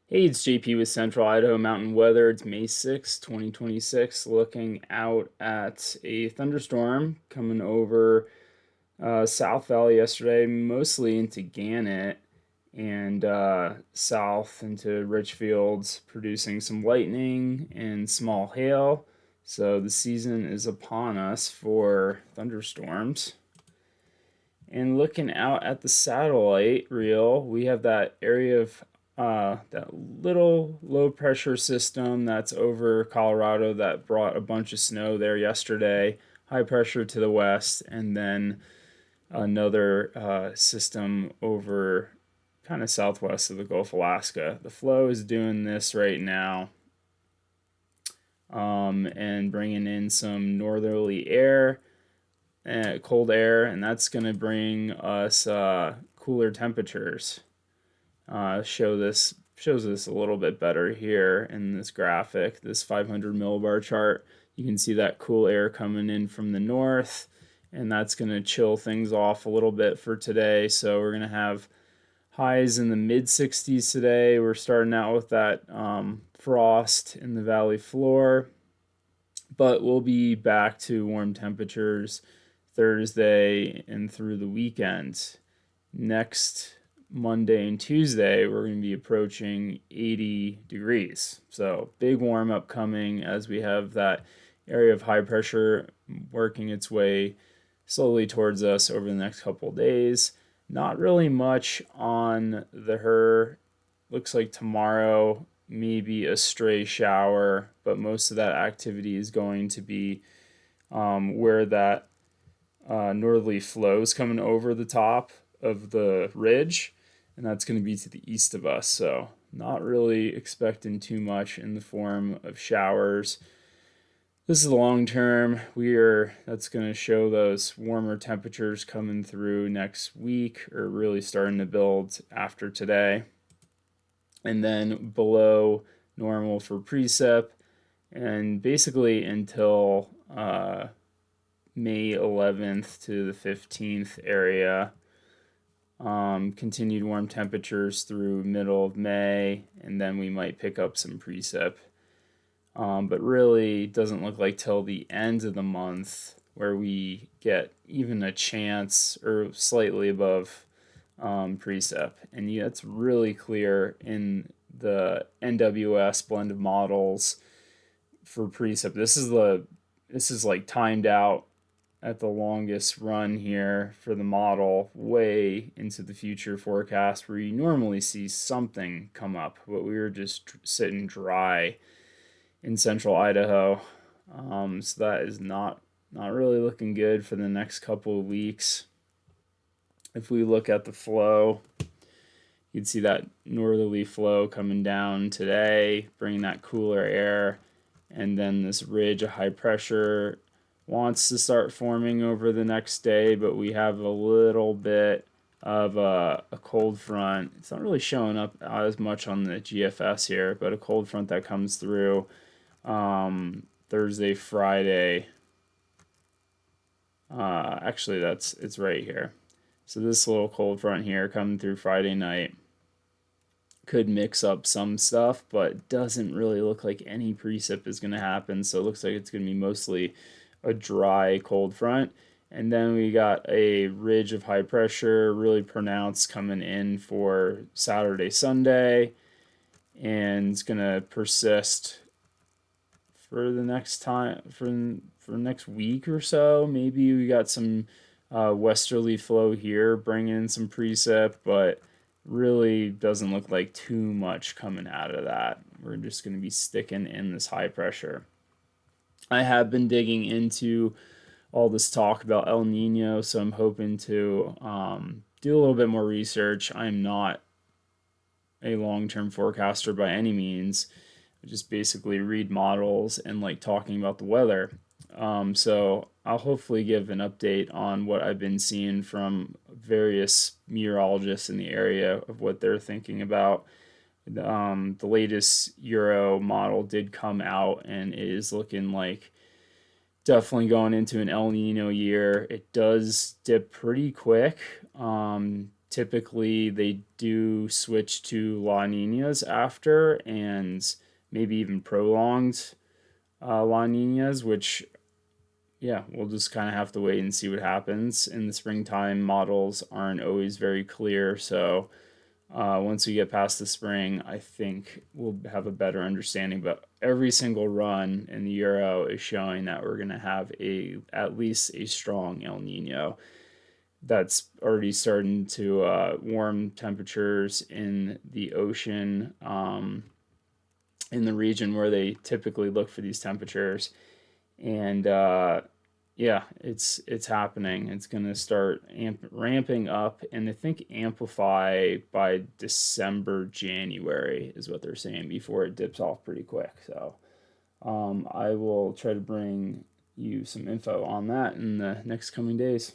Hey, it's JP with Central Idaho Mountain Weather. It's May 6th, 2026. Looking out at a thunderstorm coming over South Valley yesterday, mostly into Gannett and south into Richfields, producing some lightning and small hail. So the season is upon us for thunderstorms. And looking out at the satellite reel, we have that area of that little low pressure system that's over Colorado that brought a bunch of snow there yesterday. High pressure to the west, and then another system over kind of southwest of the Gulf of Alaska. The flow is doing this right now, and bringing in some northerly air, cold air, and that's going to bring us cooler temperatures. Shows this a little bit better here in this graphic, this 500 millibar chart. You can see that cool air coming in from the north, and that's going to chill things off a little bit for today. So we're going to have highs in the mid 60s today. We're starting out with that frost in the valley floor, but we'll be back to warm temperatures Thursday and through the weekend. Next Monday and Tuesday, we're going to be approaching 80 degrees. So, big warm up coming as we have that area of high pressure working its way slowly towards us over the next couple of days. Not really much on the HRRR. Looks like tomorrow maybe a stray shower, but most of that activity is going to be where that northerly flow is coming over the top of the ridge, and that's going to be to the east of us. So, not really expecting too much in the form of showers. This is the long term. That's going to show those warmer temperatures coming through next week, or really starting to build after today. And then below normal for precip, and basically until May 11th to the 15th area. Continued warm temperatures through middle of May, and then we might pick up some precip. But really doesn't look like till the end of the month where we get even a chance or slightly above precip. And yeah, it's really clear in the NWS blend of models for precip. This is like timed out at the longest run here for the model, way into the future forecast, where you normally see something come up, but we were just sitting dry in central Idaho. So that is not really looking good for the next couple of weeks. If we look at the flow, you'd see that northerly flow coming down today, bringing that cooler air, and then this ridge of high pressure wants to start forming over the next day, but we have a little bit of a cold front. It's not really showing up as much on the GFS here, but a cold front that comes through Thursday, Friday. Actually, it's right here. So this little cold front here coming through Friday night could mix up some stuff, but doesn't really look like any precip is going to happen. So it looks like it's going to be mostly a dry cold front. And then we got a ridge of high pressure, really pronounced, coming in for Saturday, Sunday, and it's going to persist for the next time for next week or so. Maybe we got some westerly flow here, bringing in some precip, but really doesn't look like too much coming out of that. We're just going to be sticking in this high pressure. I have been digging into all this talk about El Nino, so I'm hoping to do a little bit more research. I'm not a long term forecaster by any means. I just basically read models and like talking about the weather. So I'll hopefully give an update on what I've been seeing from various meteorologists in the area of what they're thinking about. The latest Euro model did come out and it is looking like definitely going into an El Nino year. It does dip pretty quick. typically they do switch to La Ninas after, and maybe even prolonged La Ninas, which, yeah, we'll just kind of have to wait and see what happens. In the springtime, models aren't always very clear, so once we get past the spring, I think we'll have a better understanding. But every single run in the Euro is showing that we're going to have at least a strong El Nino that's already starting to warm temperatures in the ocean, in the region where they typically look for these temperatures. And yeah, it's happening. It's going to start ramping up, and I think amplify by December, January is what they're saying, before it dips off pretty quick. So I will try to bring you some info on that in the next coming days.